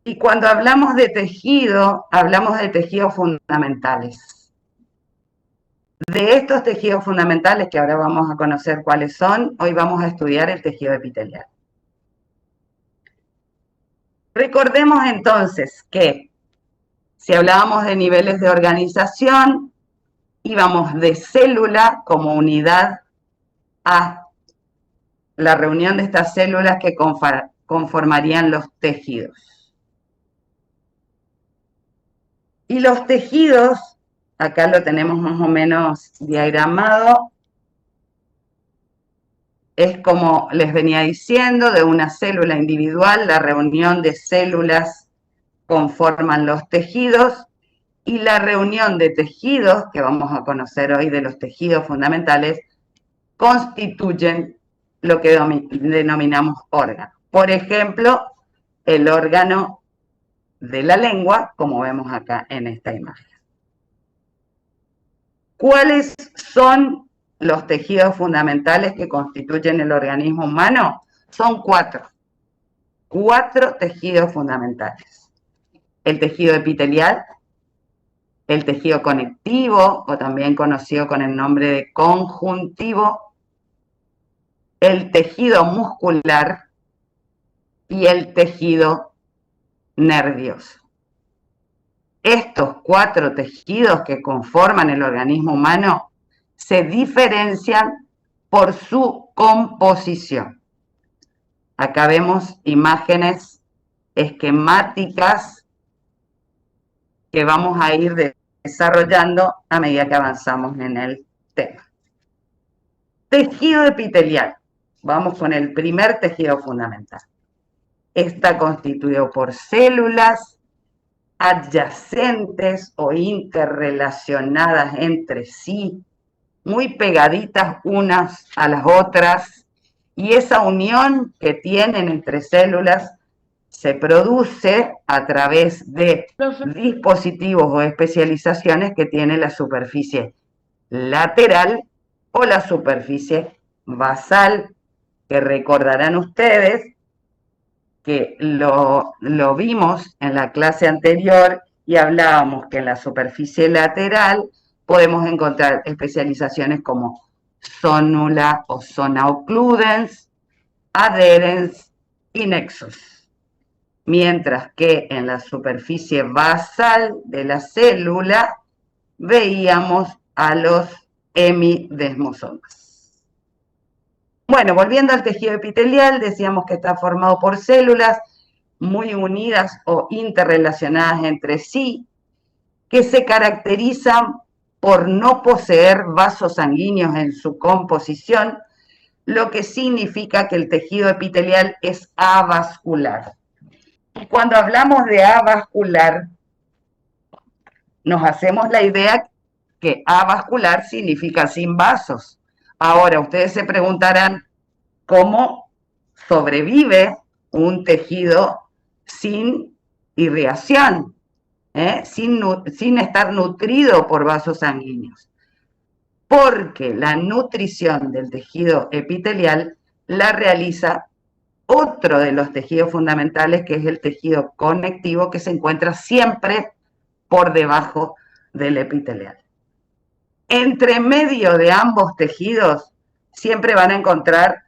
Y cuando hablamos de tejido, hablamos de tejidos fundamentales. De estos tejidos fundamentales, que ahora vamos a conocer cuáles son, hoy vamos a estudiar el tejido epitelial. Recordemos entonces que si hablábamos de niveles de organización, íbamos de célula como unidad a la reunión de estas células que conformarían los tejidos. Y los tejidos, acá lo tenemos más o menos diagramado, es como les venía diciendo, de una célula individual, la reunión de células conforman los tejidos, y la reunión de tejidos, que vamos a conocer hoy de los tejidos fundamentales, constituyen lo que denominamos órgano. Por ejemplo, el órgano de la lengua, como vemos acá en esta imagen. ¿Cuáles son los tejidos fundamentales que constituyen el organismo humano? Son cuatro tejidos fundamentales. El tejido epitelial, el tejido conectivo, o también conocido con el nombre de conjuntivo, el tejido muscular y el tejido nervioso. Estos cuatro tejidos que conforman el organismo humano se diferencian por su composición. Acá vemos imágenes esquemáticas que vamos a ir desarrollando a medida que avanzamos en el tema. Tejido epitelial. Vamos con el primer tejido fundamental. Está constituido por células adyacentes o interrelacionadas entre sí, muy pegaditas unas a las otras, y esa unión que tienen entre células se produce a través de dispositivos o especializaciones que tiene la superficie lateral o la superficie basal, que recordarán ustedes que lo vimos en la clase anterior y hablábamos que en la superficie lateral podemos encontrar especializaciones como zonula o zona occludens, adherens y nexus. Mientras que en la superficie basal de la célula veíamos a los hemidesmosomas. Bueno, volviendo al tejido epitelial, decíamos que está formado por células muy unidas o interrelacionadas entre sí, que se caracterizan por no poseer vasos sanguíneos en su composición, lo que significa que el tejido epitelial es avascular. Y cuando hablamos de avascular, nos hacemos la idea que avascular significa sin vasos. Ahora, ustedes se preguntarán cómo sobrevive un tejido sin irrigación, sin estar nutrido por vasos sanguíneos. Porque la nutrición del tejido epitelial la realiza otro de los tejidos fundamentales, que es el tejido conectivo, que se encuentra siempre por debajo del epitelial. Entre medio de ambos tejidos siempre van a encontrar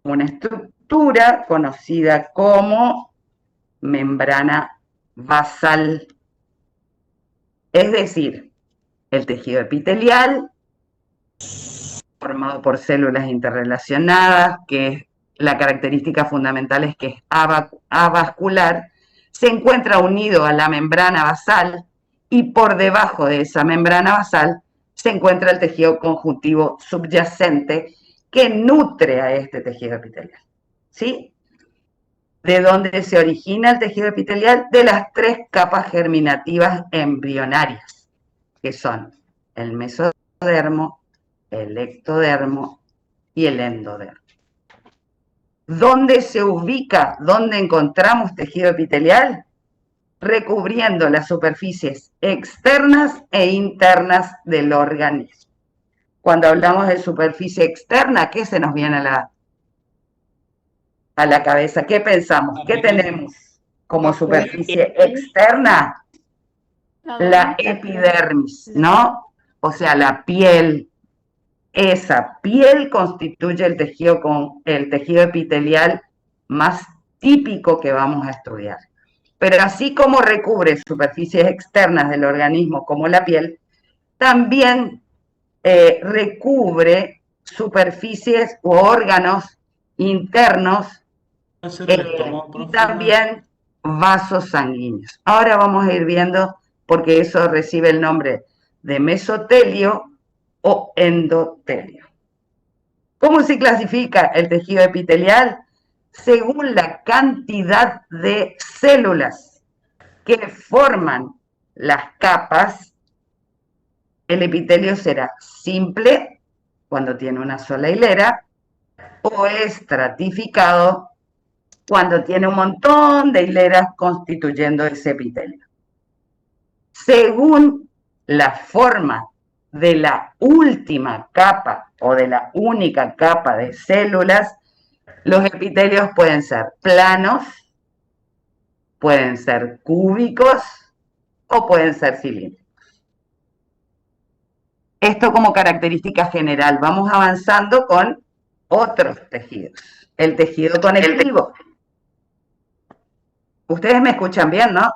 una estructura conocida como membrana basal. Es decir, el tejido epitelial, formado por células interrelacionadas, que la característica fundamental es que es avascular, se encuentra unido a la membrana basal, y por debajo de esa membrana basal se encuentra el tejido conjuntivo subyacente que nutre a este tejido epitelial. ¿Sí? ¿De dónde se origina el tejido epitelial? De las tres capas germinativas embrionarias, que son el mesodermo, el ectodermo y el endodermo. ¿Dónde se ubica? ¿Dónde encontramos tejido epitelial? Recubriendo las superficies externas e internas del organismo. Cuando hablamos de superficie externa, ¿qué se nos viene a la cabeza? ¿Qué pensamos? ¿Qué tenemos? como superficie externa la epidermis, ¿no? O sea, la piel. Esa piel constituye el tejido epitelial más típico que vamos a estudiar. Pero así como recubre superficies externas del organismo como la piel, también recubre superficies u órganos internos y también vasos sanguíneos. Ahora vamos a ir viendo, porque eso recibe el nombre de mesotelio o endotelio. ¿Cómo se clasifica el tejido epitelial? Según la cantidad de células que forman las capas. El epitelio será simple, cuando tiene una sola hilera, o estratificado, cuando tiene un montón de hileras constituyendo ese epitelio. Según la forma de la última capa o de la única capa de células, los epitelios pueden ser planos, pueden ser cúbicos o pueden ser cilíndricos. Esto como característica general. Vamos avanzando con otros tejidos. El tejido conectivo. Ustedes me escuchan bien, ¿no?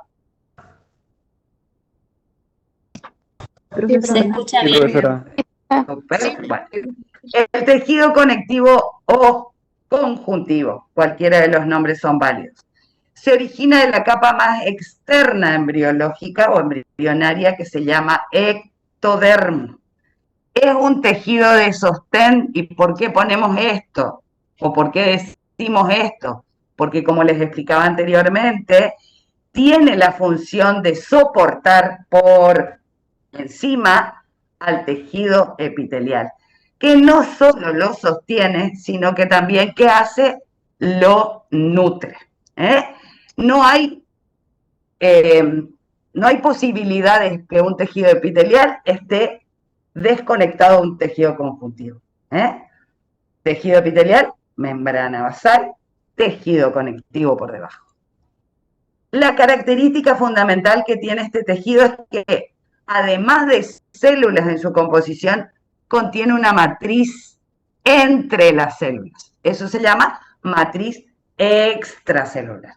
Se escucha bien. Bueno, el tejido conectivo o conjuntivo, cualquiera de los nombres son válidos. Se origina de la capa más externa embriológica o embrionaria que se llama ectodermo. Es un tejido de sostén. ¿Y por qué ponemos esto? ¿O por qué decimos esto? Porque, como les explicaba anteriormente, tiene la función de soportar por encima al tejido epitelial, que no solo lo sostiene, sino que también, ¿qué hace? Lo nutre. No hay posibilidades que un tejido epitelial esté desconectado de un tejido conjuntivo. Tejido epitelial, membrana basal, tejido conectivo por debajo. La característica fundamental que tiene este tejido es que, además de células en su composición, contiene una matriz entre las células. Eso se llama matriz extracelular.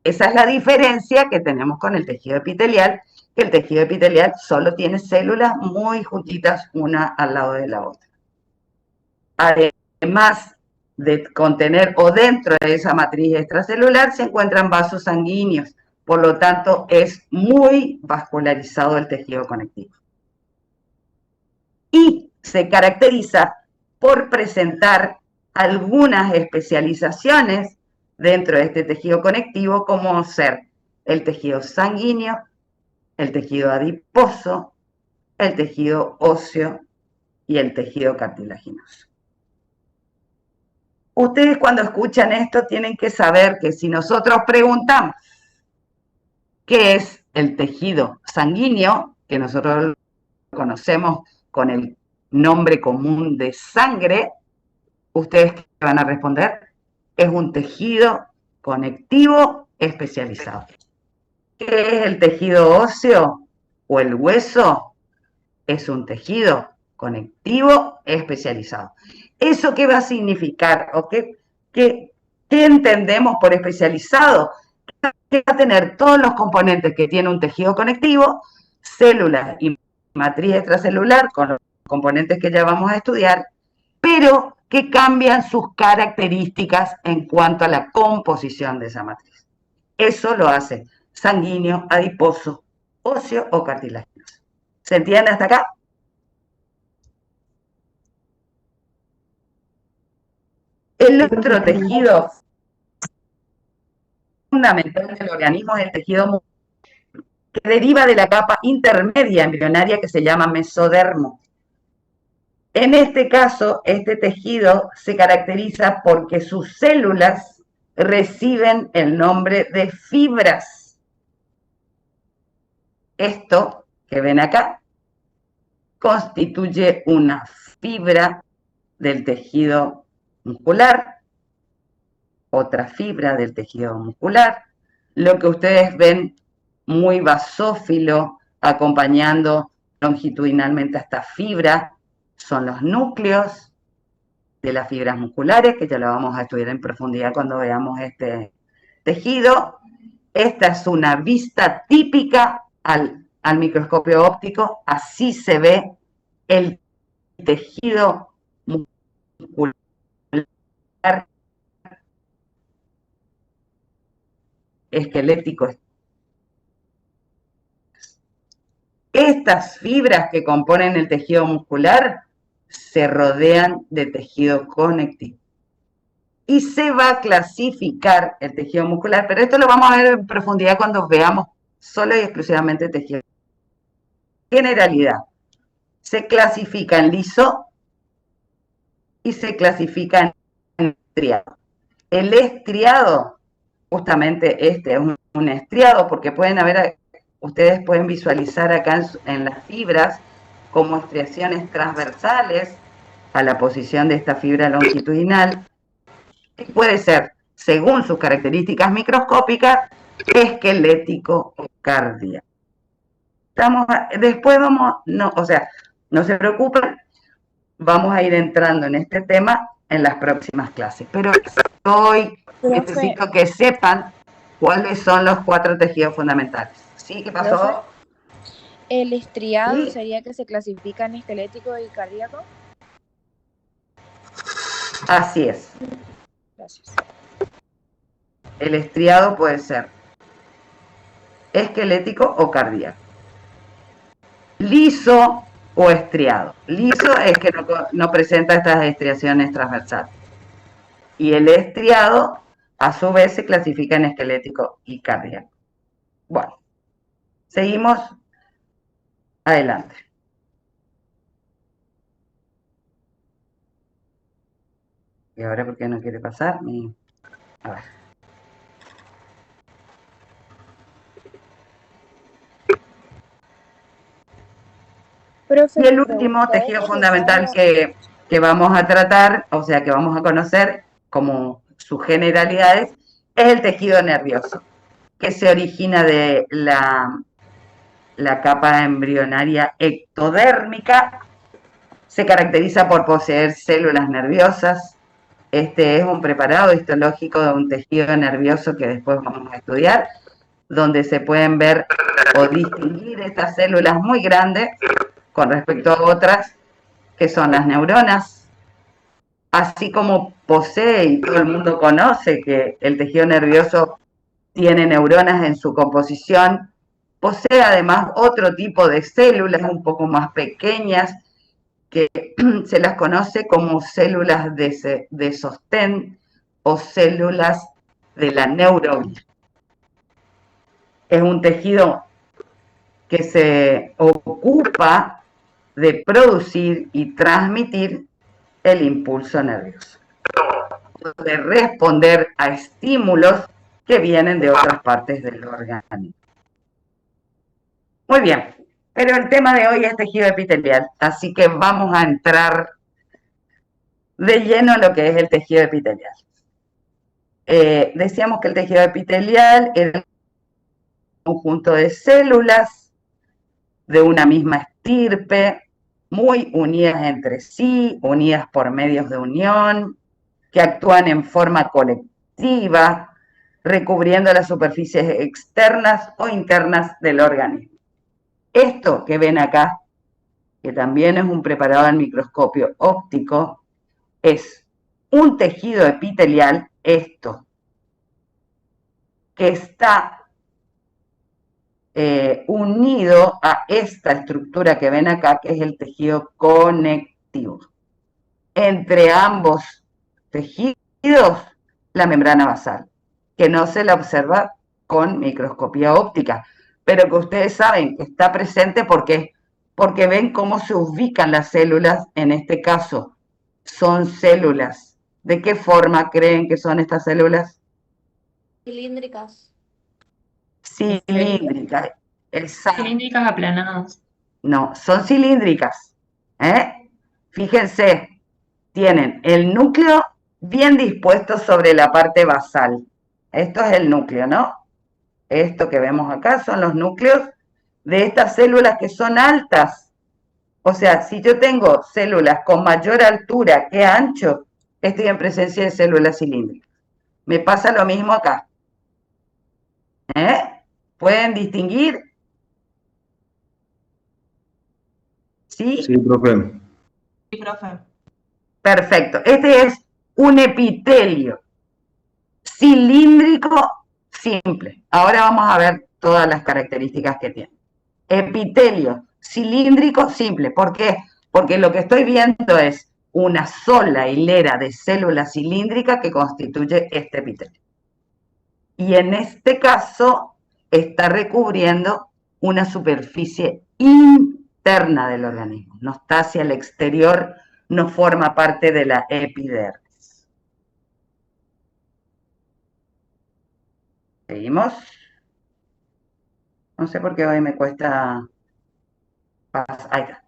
Esa es la diferencia que tenemos con el tejido epitelial, que el tejido epitelial solo tiene células muy juntitas una al lado de la otra. Además de contener o dentro de esa matriz extracelular se encuentran vasos sanguíneos, por lo tanto es muy vascularizado el tejido conectivo. Y se caracteriza por presentar algunas especializaciones dentro de este tejido conectivo, como ser el tejido sanguíneo, el tejido adiposo, el tejido óseo y el tejido cartilaginoso. Ustedes, cuando escuchan esto, tienen que saber que si nosotros preguntamos qué es el tejido sanguíneo, que nosotros lo conocemos con el nombre común de sangre, ustedes van a responder, es un tejido conectivo especializado. ¿Qué es el tejido óseo o el hueso? Es un tejido conectivo especializado. ¿Eso qué va a significar? ¿O qué entendemos por especializado? Que va a tener todos los componentes que tiene un tejido conectivo, células y matriz extracelular, con los componentes que ya vamos a estudiar, pero que cambian sus características en cuanto a la composición de esa matriz. Eso lo hace sanguíneo, adiposo, óseo o cartilaginoso. ¿Se entiende hasta acá? El otro tejido fundamental del organismo es el tejido muscular, que deriva de la capa intermedia embrionaria que se llama mesodermo. En este caso, este tejido se caracteriza porque sus células reciben el nombre de fibras. Esto que ven acá constituye una fibra del tejido muscular, otra fibra del tejido muscular, Lo que ustedes ven muy basófilo, acompañando longitudinalmente a esta fibra, son los núcleos de las fibras musculares, que ya lo vamos a estudiar en profundidad cuando veamos este tejido. Esta es una vista típica al microscopio óptico, así se ve el tejido muscular esquelético. Estas fibras que componen el tejido muscular se rodean de tejido conectivo. Y se va a clasificar el tejido muscular, pero esto lo vamos a ver en profundidad cuando veamos solo y exclusivamente tejido. Generalidad. Se clasifica en liso y se clasifica en estriado. El estriado, justamente este es un estriado, porque pueden haber, ustedes pueden visualizar acá en las fibras como estriaciones transversales a la posición de esta fibra longitudinal, que puede ser, según sus características microscópicas, esquelético o cardíaco. Después vamos, no se preocupen, vamos a ir entrando en este tema en las próximas clases. Pero hoy necesito que sepan cuáles son los 4 tejidos fundamentales. ¿Sí? ¿Qué pasó? ¿El estriado sería que se clasifica en esquelético y cardíaco? Así es. Gracias. El estriado puede ser esquelético o cardíaco. Liso o estriado. Liso es que no presenta estas estriaciones transversales. Y el estriado, a su vez, se clasifica en esquelético y cardíaco. Bueno, seguimos adelante. ¿Y ahora por qué no quiere pasar? A ver. Y el último tejido fundamental que vamos a tratar, o sea, que vamos a conocer como sus generalidades, es el tejido nervioso, que se origina de la capa embrionaria ectodérmica. Se caracteriza por poseer células nerviosas. Este es un preparado histológico de un tejido nervioso que después vamos a estudiar, donde se pueden ver o distinguir estas células muy grandes con respecto a otras, que son las neuronas, así como posee, y todo el mundo conoce que el tejido nervioso tiene neuronas en su composición, posee además otro tipo de células un poco más pequeñas, que se las conoce como células de sostén o células de la neuroglía. Es un tejido que se ocupa de producir y transmitir el impulso nervioso, de responder a estímulos que vienen de otras partes del organismo. Muy bien, pero el tema de hoy es tejido epitelial, así que vamos a entrar de lleno en lo que es el tejido epitelial. Decíamos que el tejido epitelial es un conjunto de células de una misma estirpe, muy unidas entre sí, unidas por medios de unión, que actúan en forma colectiva, recubriendo las superficies externas o internas del organismo. Esto que ven acá, que también es un preparado al microscopio óptico, es un tejido epitelial, esto, que está unido a esta estructura que ven acá, que es el tejido conectivo. Entre ambos tejidos, la membrana basal, que no se la observa con microscopía óptica, pero que ustedes saben que está presente porque ven cómo se ubican las células. En este caso, son células. ¿De qué forma creen que son estas células? Cilíndricas. Cilíndricas. Exacto. Cilíndricas aplanadas. No, son cilíndricas. Fíjense, tienen el núcleo bien dispuesto sobre la parte basal. Esto es el núcleo, ¿no? Esto que vemos acá son los núcleos de estas células que son altas. O sea, si yo tengo células con mayor altura que ancho, estoy en presencia de células cilíndricas. Me pasa lo mismo acá. ¿Pueden distinguir? ¿Sí? Sí, profe. Sí, profe. Perfecto. Este es un epitelio cilíndrico simple. Ahora vamos a ver todas las características que tiene. Epitelio cilíndrico simple. ¿Por qué? Porque lo que estoy viendo es una sola hilera de células cilíndricas que constituye este epitelio. Y en este caso está recubriendo una superficie interna del organismo. No está hacia el exterior, no forma parte de la epidermis. ¿Seguimos? No sé por qué hoy me cuesta... Ahí está.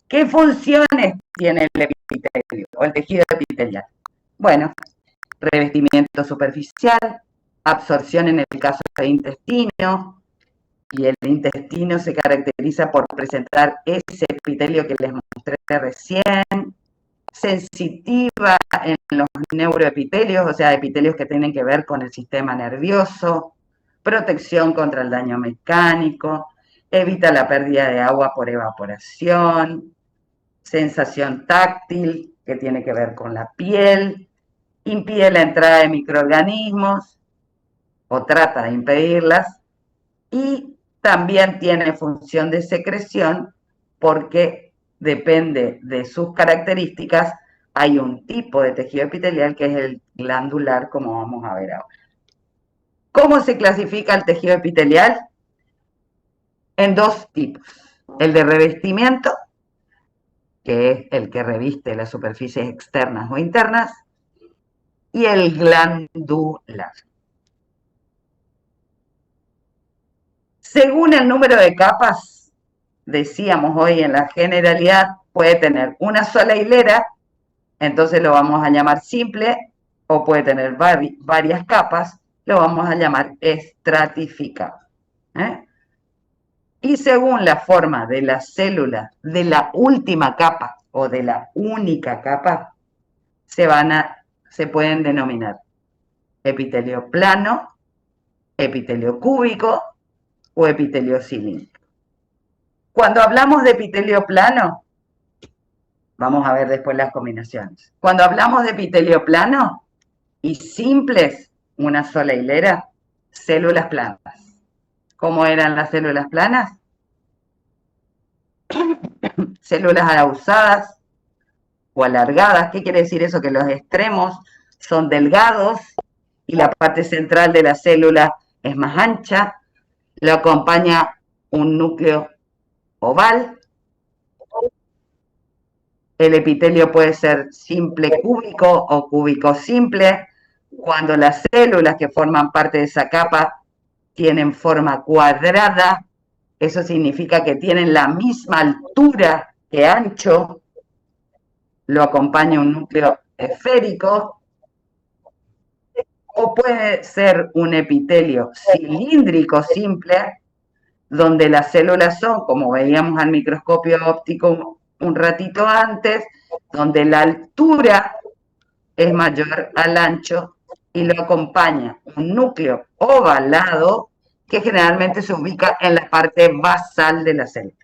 ¿Qué funciones tiene el epitelio o el tejido epitelial? Bueno, revestimiento superficial, absorción en el caso del intestino, y el intestino se caracteriza por presentar ese epitelio que les mostré recién, sensitiva en los neuroepitelios, o sea, epitelios que tienen que ver con el sistema nervioso, protección contra el daño mecánico, evita la pérdida de agua por evaporación, sensación táctil, que tiene que ver con la piel, impide la entrada de microorganismos, o trata de impedirlas, y también tiene función de secreción porque depende de sus características, hay un tipo de tejido epitelial que es el glandular, como vamos a ver ahora. ¿Cómo se clasifica el tejido epitelial? En dos tipos. El de revestimiento, que es el que reviste las superficies externas o internas, y el glandular. Según el número de capas, decíamos hoy en la generalidad, puede tener una sola hilera, entonces lo vamos a llamar simple, o puede tener varias capas, lo vamos a llamar estratificado. Y según la forma de la célula de la última capa o de la única capa, se pueden denominar epitelio plano, epitelio cúbico o epitelio cilíndrico. Cuando hablamos de epitelio plano, vamos a ver después las combinaciones. Cuando hablamos de epitelio plano y simples, una sola hilera, células planas. ¿Cómo eran las células planas? Células ahusadas o alargadas. ¿Qué quiere decir eso? Que los extremos son delgados y la parte central de la célula es más ancha. Lo acompaña un núcleo oval. El epitelio puede ser simple cúbico o cúbico simple. Cuando las células que forman parte de esa capa tienen forma cuadrada, eso significa que tienen la misma altura que ancho. Lo acompaña un núcleo esférico. O puede ser un epitelio cilíndrico simple, donde las células son, como veíamos al microscopio óptico un ratito antes, donde la altura es mayor al ancho y lo acompaña un núcleo ovalado que generalmente se ubica en la parte basal de la célula.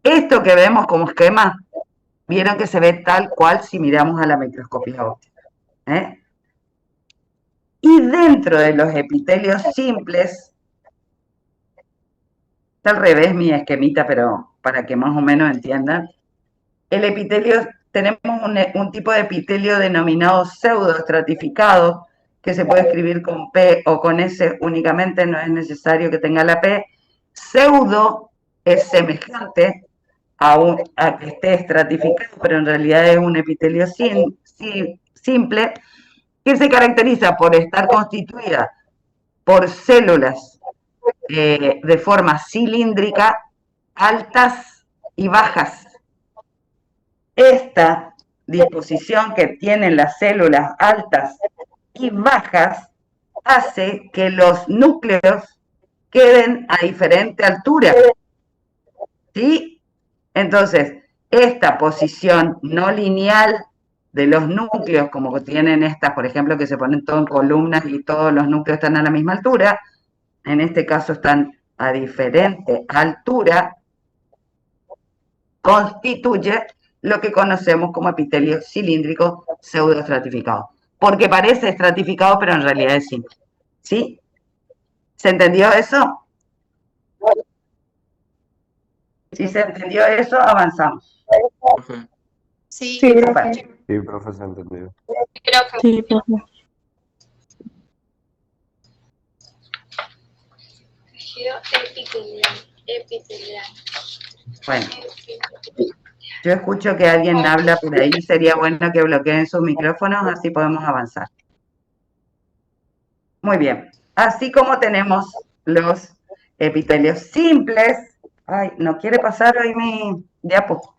Esto que vemos como esquema, vieron que se ve tal cual si miramos a la microscopía óptica. Y dentro de los epitelios simples, está al revés mi esquemita, pero para que más o menos entiendan, el epitelio, tenemos un tipo de epitelio denominado pseudoestratificado, que se puede escribir con P o con S únicamente, no es necesario que tenga la P. Pseudo es semejante a que esté estratificado, pero en realidad es un epitelio simple, que se caracteriza por estar constituida por células de forma cilíndrica, altas y bajas. Esta disposición que tienen las células altas y bajas hace que los núcleos queden a diferente altura, ¿sí? Entonces, esta posición no lineal de los núcleos, como que tienen estas, por ejemplo, que se ponen todo en columnas y todos los núcleos están a la misma altura, en este caso están a diferente altura, constituye lo que conocemos como epitelio cilíndrico pseudoestratificado. Porque parece estratificado, pero en realidad es simple. ¿Sí? ¿Se entendió eso? Si se entendió eso, avanzamos. Profe. Sí, Sí, Rafael. profe. Sí, profe, se ha entendido. Sí, profe. tejido epitelial. Bueno, yo escucho que alguien habla por ahí, sería bueno que bloqueen sus micrófonos, así podemos avanzar. Muy bien, así como tenemos los epitelios simples, ay, no quiere pasar hoy mi diapo.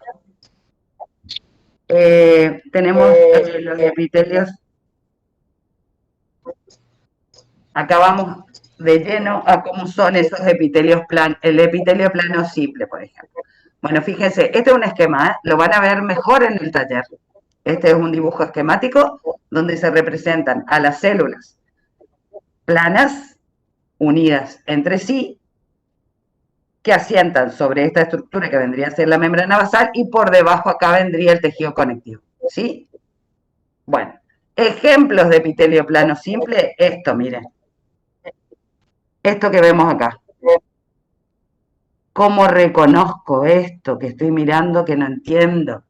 Tenemos los epitelios, acá vamos de lleno a cómo son esos epitelios planos, el epitelio plano simple, por ejemplo. Bueno, fíjense, este es un esquema, ¿eh? Lo van a ver mejor en el taller. Este es un dibujo esquemático donde se representan a las células planas, unidas entre sí, que asientan sobre esta estructura que vendría a ser la membrana basal y por debajo acá vendría el tejido conectivo, ¿sí? Bueno, ejemplos de epitelio plano simple, esto, miren. Esto que vemos acá. ¿Cómo reconozco esto que estoy mirando que no entiendo?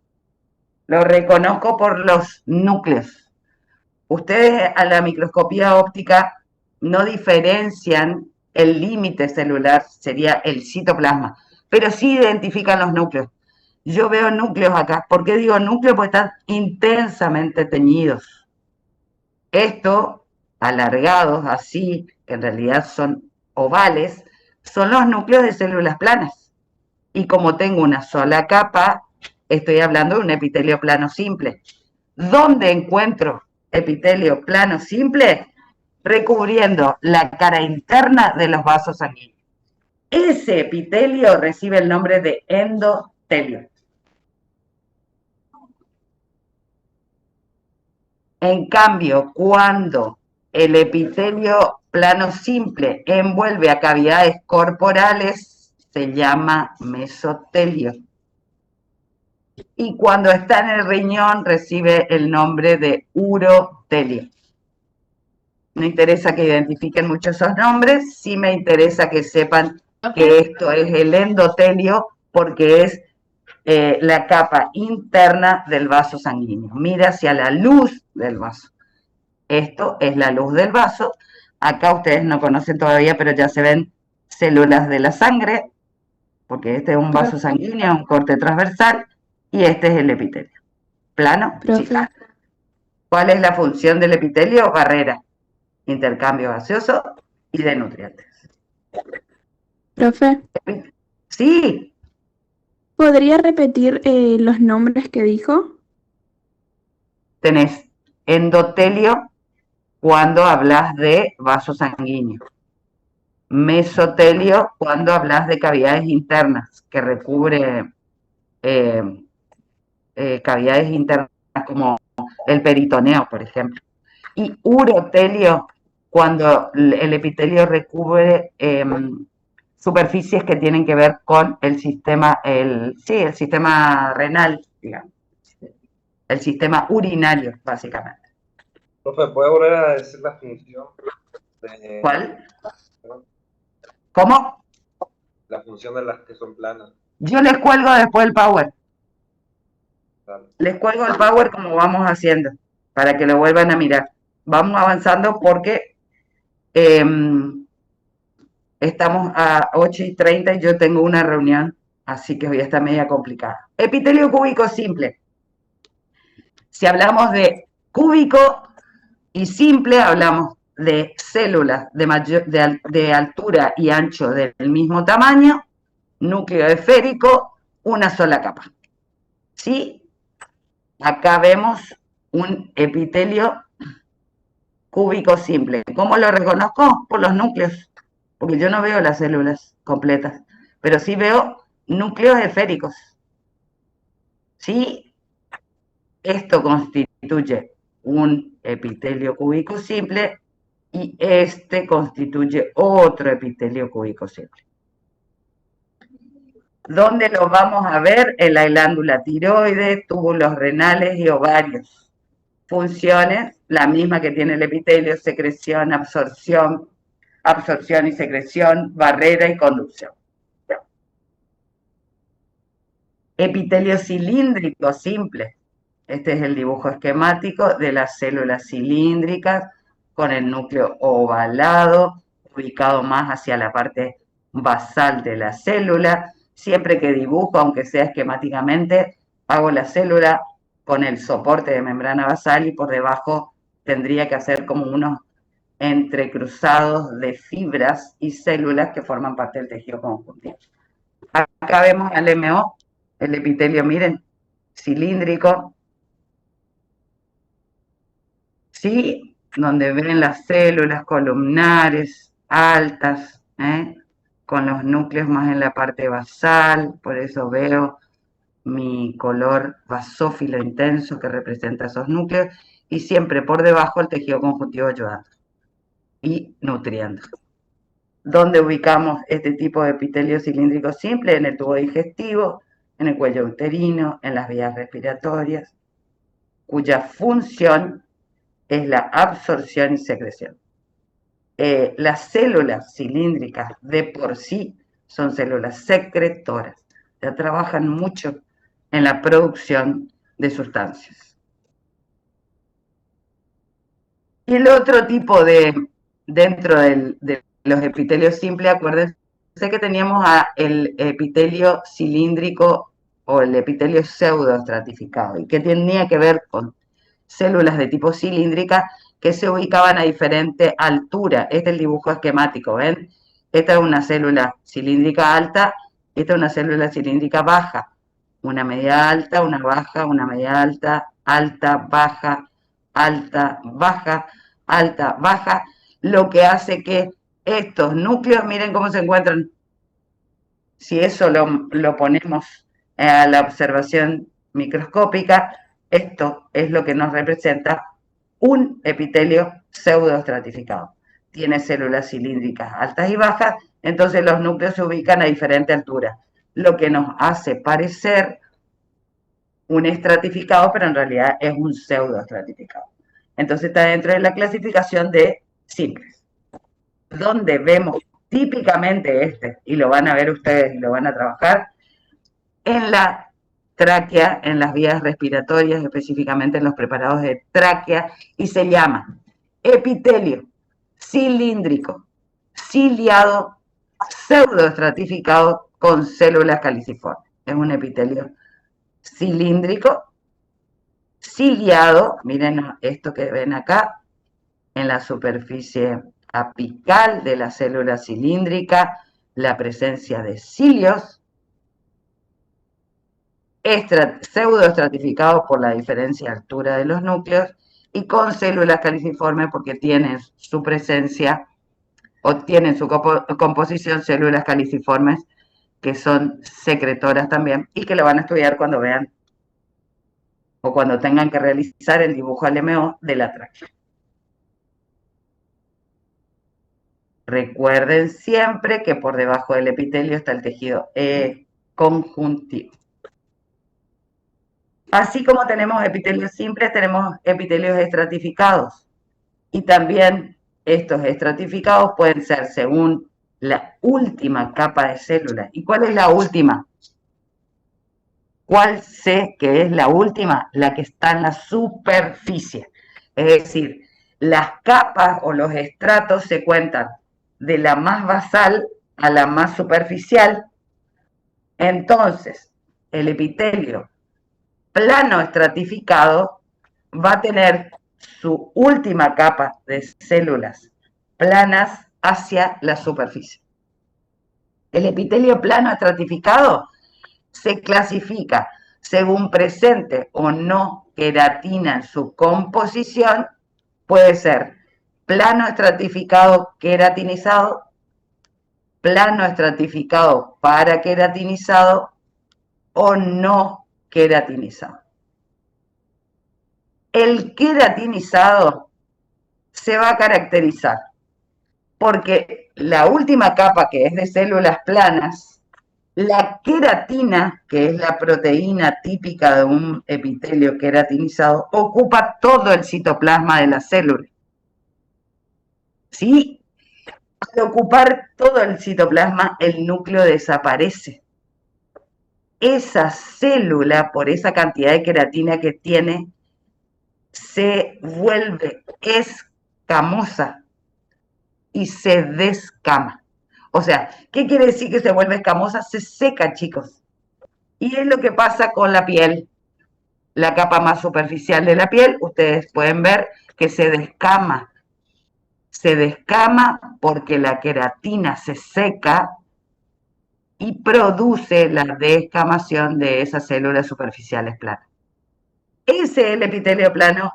Lo reconozco por los núcleos. Ustedes a la microscopía óptica no diferencian el límite celular, sería el citoplasma, pero sí identifican los núcleos. Yo veo núcleos acá. ¿Por qué digo núcleos? Porque están intensamente teñidos. Esto, alargados así, que en realidad son ovales, son los núcleos de células planas. Y como tengo una sola capa, estoy hablando de un epitelio plano simple. ¿Dónde encuentro epitelio plano simple? Recubriendo la cara interna de los vasos sanguíneos. Ese epitelio recibe el nombre de endotelio. En cambio, cuando el epitelio plano simple envuelve a cavidades corporales, se llama mesotelio. Y cuando está en el riñón, recibe el nombre de urotelio. No interesa que identifiquen muchos esos nombres, sí me interesa que sepan que esto es el endotelio porque es la capa interna del vaso sanguíneo. Mira hacia la luz del vaso. Esto es la luz del vaso. Acá ustedes no conocen todavía, pero ya se ven células de la sangre, porque este es un vaso sanguíneo, un corte transversal, y este es el epitelio. ¿Plano? Sí. ¿Cuál es la función del epitelio? Barrera, intercambio gaseoso y de nutrientes. Profe, Sí, ¿podría repetir los nombres que dijo? tenés endotelio cuando hablas de vaso sanguíneo. Mesotelio cuando hablas de cavidades internas, que recubre cavidades internas como el peritoneo, por ejemplo. Y urotelio cuando el epitelio recubre superficies que tienen que ver con el sistema, el sistema renal, digamos. El sistema urinario, básicamente. Profe, ¿puede volver a decir la función de... ¿Cuál? ¿Cómo? La función de las que son planas? Yo les cuelgo después el power. Dale. Les cuelgo el power como vamos haciendo, para que lo vuelvan a mirar. Vamos avanzando porque estamos a 8:30 y yo tengo una reunión, así que hoy está media complicada. Epitelio cúbico simple. Si hablamos de cúbico y simple, hablamos de células de altura y ancho del mismo tamaño, núcleo esférico, una sola capa. ¿Sí? Acá vemos un epitelio cúbico simple. ¿Cómo lo reconozco? Por los núcleos. porque yo no veo las células completas, pero sí veo núcleos esféricos. Sí, esto constituye un epitelio cúbico simple y este constituye otro epitelio cúbico simple. ¿Dónde lo vamos a ver? En la glándula tiroides, túbulos renales y ovarios. Funciones, la misma que tiene el epitelio: secreción, absorción y secreción, barrera y conducción. Epitelio cilíndrico simple. Este es el dibujo esquemático de las células cilíndricas con el núcleo ovalado, ubicado más hacia la parte basal de la célula. Siempre que dibujo, aunque sea esquemáticamente, hago la célula con el soporte de membrana basal y por debajo tendría que hacer como unos entrecruzados de fibras y células que forman parte del tejido conjuntivo. Acá vemos al MO, el epitelio, miren, cilíndrico, ¿sí? Donde ven las células columnares, altas, con los núcleos más en la parte basal, por eso veo mi color basófilo intenso que representa esos núcleos, y siempre por debajo el tejido conjuntivo ayudando y nutriendo. ¿Dónde ubicamos este tipo de epitelio cilíndrico simple? En el tubo digestivo, en el cuello uterino, en las vías respiratorias, cuya función es la absorción y secreción. Las células cilíndricas de por sí son células secretoras, ya trabajan mucho en la producción de sustancias. Y el otro tipo dentro de los epitelios simples, acuérdense que teníamos el epitelio cilíndrico o el epitelio pseudoestratificado, y que tenía que ver con células de tipo cilíndrica que se ubicaban a diferente altura. Este es el dibujo esquemático, ¿ven? Esta es una célula cilíndrica alta, esta es una célula cilíndrica baja. Una media alta, una baja, una media alta, alta, baja, alta, baja, alta, baja, lo que hace que estos núcleos, miren cómo se encuentran. Si eso lo ponemos a la observación microscópica, esto es lo que nos representa un epitelio pseudoestratificado. Tiene células cilíndricas altas y bajas, entonces los núcleos se ubican a diferente altura, lo que nos hace parecer un estratificado, pero en realidad es un pseudoestratificado. Entonces está dentro de la clasificación de simples, donde vemos típicamente este, y lo van a ver ustedes y lo van a trabajar, en la tráquea, en las vías respiratorias, específicamente en los preparados de tráquea, y se llama epitelio cilíndrico, ciliado, pseudoestratificado con células caliciformes. Es un epitelio cilíndrico, ciliado, miren esto que ven acá, en la superficie apical de la célula cilíndrica, la presencia de cilios, pseudoestratificados por la diferencia de altura de los núcleos y con células caliciformes porque tienen su presencia o tienen su composición células caliciformes que son secretoras también y que lo van a estudiar cuando vean o cuando tengan que realizar el dibujo LMO de la tráquea. Recuerden siempre que por debajo del epitelio está el tejido conjuntivo. Así como tenemos epitelios simples, tenemos epitelios estratificados. Y también estos estratificados pueden ser según la última capa de células. ¿Y cuál es la última? ¿Cuál sé que es la última? La que está en la superficie. Es decir, las capas o los estratos se cuentan de la más basal a la más superficial. Entonces, el epitelio plano estratificado va a tener su última capa de células planas hacia la superficie. El epitelio plano estratificado se clasifica según presente o no queratina en su composición. Puede ser plano estratificado queratinizado, plano estratificado para queratinizado o no queratinizado. El queratinizado se va a caracterizar porque la última capa, que es de células planas, la queratina, que es la proteína típica de un epitelio queratinizado, ocupa todo el citoplasma de la célula. ¿Sí? Al ocupar todo el citoplasma, el núcleo desaparece. Esa célula, por esa cantidad de queratina que tiene, se vuelve escamosa y se descama. O sea, ¿qué quiere decir que se vuelve escamosa? Se seca, chicos. Y es lo que pasa con la piel. La capa más superficial de la piel, ustedes pueden ver que se descama. Se descama porque la queratina se seca y produce la descamación de esas células superficiales planas. Ese es el epitelio plano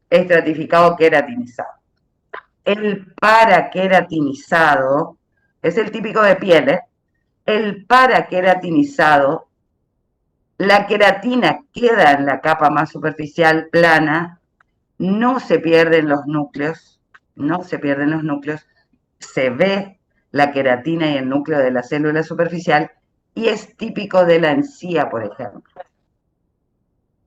estratificado queratinizado. El paraqueratinizado es el típico de piel, ¿eh? El paraqueratinizado, la queratina queda en la capa más superficial plana, no se pierden los núcleos, se ve la queratina y el núcleo de la célula superficial y es típico de la encía, por ejemplo.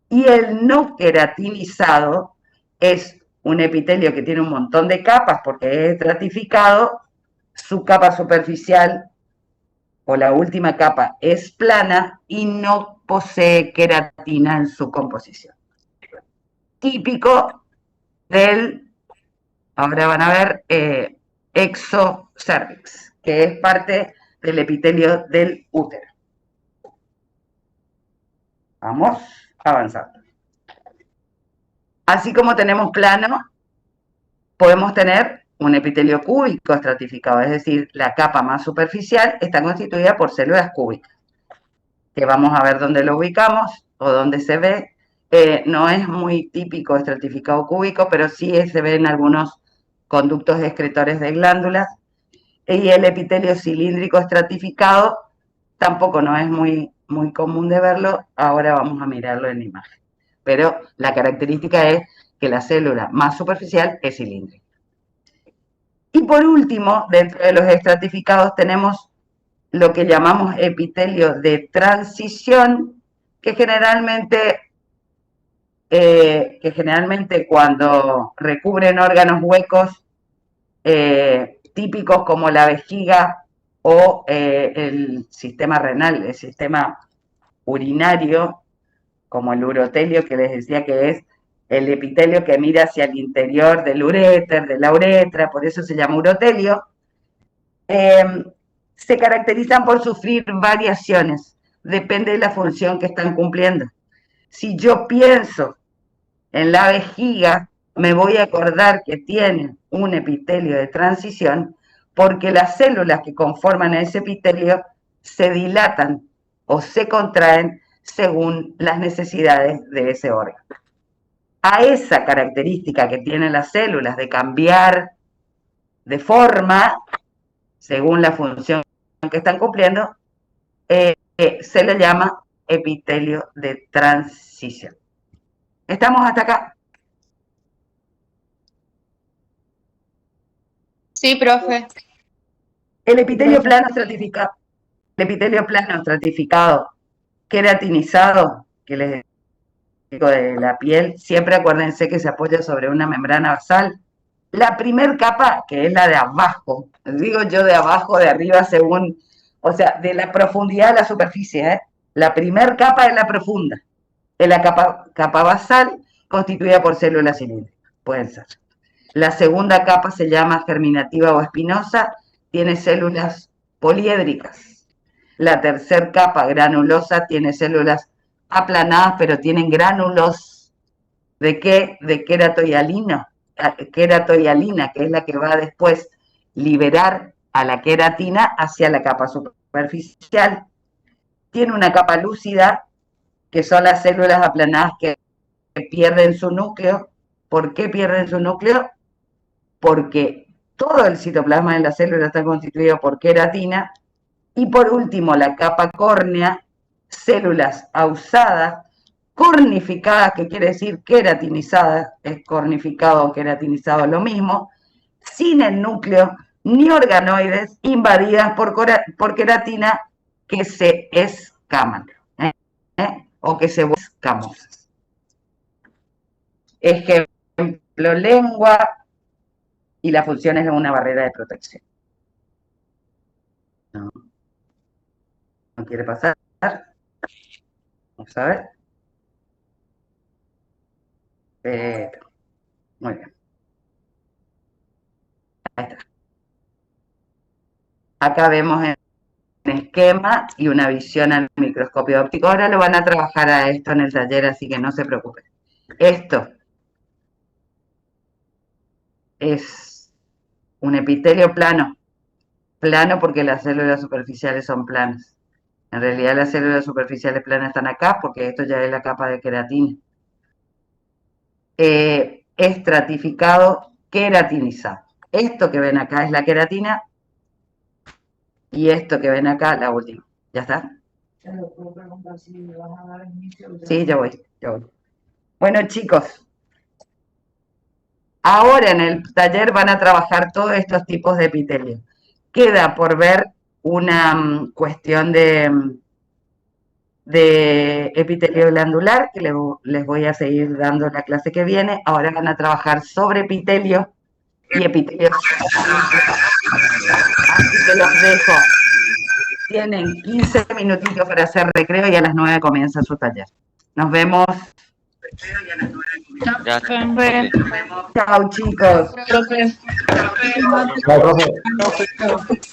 Y el no queratinizado es un epitelio que tiene un montón de capas porque es estratificado, su capa superficial o la última capa es plana y no posee queratina en su composición. Típico del, ahora van a ver, exocervix, que es parte del epitelio del útero. Vamos avanzando. Así como tenemos plano, podemos tener un epitelio cúbico estratificado, es decir, la capa más superficial está constituida por células cúbicas, que vamos a ver dónde lo ubicamos o dónde se ve. No es muy típico estratificado cúbico, pero sí se ve en algunos conductos excretores de glándulas. Y el epitelio cilíndrico estratificado tampoco no es muy común de verlo, ahora vamos a mirarlo en imagen. Pero la característica es que la célula más superficial es cilíndrica. Y por último, dentro de los estratificados tenemos lo que llamamos epitelio de transición, que generalmente cuando recubren órganos huecos típicos como la vejiga o el sistema renal, el sistema urinario, como el urotelio que les decía que es el epitelio que mira hacia el interior del uréter, de la uretra, por eso se llama urotelio, se caracterizan por sufrir variaciones, depende de la función que están cumpliendo. Si yo pienso en la vejiga, me voy a acordar que tiene un epitelio de transición porque las células que conforman ese epitelio se dilatan o se contraen según las necesidades de ese órgano. A esa característica que tienen las células de cambiar de forma según la función que están cumpliendo, se le llama epitelio de transición. ¿Estamos hasta acá? Sí, profe. El epitelio plano estratificado, queratinizado, que les digo de la piel, siempre acuérdense que se apoya sobre una membrana basal. La primer capa, que es la de abajo, digo yo de abajo, de arriba, según, o sea, de la profundidad de la superficie, ¿eh? La primer capa es la profunda, es la capa basal constituida por células cilíndricas, pueden ser. La segunda capa se llama germinativa o espinosa, tiene células poliédricas. La tercera capa, granulosa, tiene células aplanadas, pero tienen gránulos. ¿De qué? De queratoialina, que es la que va después liberar a la queratina hacia la capa superficial. Tiene una capa lúcida, que son las células aplanadas que pierden su núcleo. ¿Por qué pierden su núcleo? Porque todo el citoplasma de la célula está constituido por queratina. Y por último, la capa córnea, células ausadas, cornificadas, que quiere decir queratinizadas, es cornificado o queratinizado lo mismo, sin el núcleo, ni organoides, invadidas por queratina que se escaman, o que se vuelven escamosas. Ejemplo, lengua, y la función es una barrera de protección. No quiere pasar. Vamos a ver. Muy bien. Ahí está. Acá vemos un esquema y una visión al microscopio óptico. Ahora lo van a trabajar a esto en el taller, así que no se preocupen. Esto es un epitelio plano. Plano porque las células superficiales son planas. En realidad las células superficiales planas están acá porque esto ya es la capa de queratina. Estratificado, queratinizado. Esto que ven acá es la queratina y esto que ven acá, la última. ¿Ya está? Sí, ya voy. Bueno, chicos, ahora en el taller van a trabajar todos estos tipos de epitelio. Queda por ver una cuestión de epitelio glandular, que les voy a seguir dando la clase que viene. Ahora van a trabajar sobre epitelio y epitelio. Así que los dejo. Tienen 15 minutitos para hacer recreo y a las 9 comienza su taller. Nos vemos. Chao, chicos. Profe.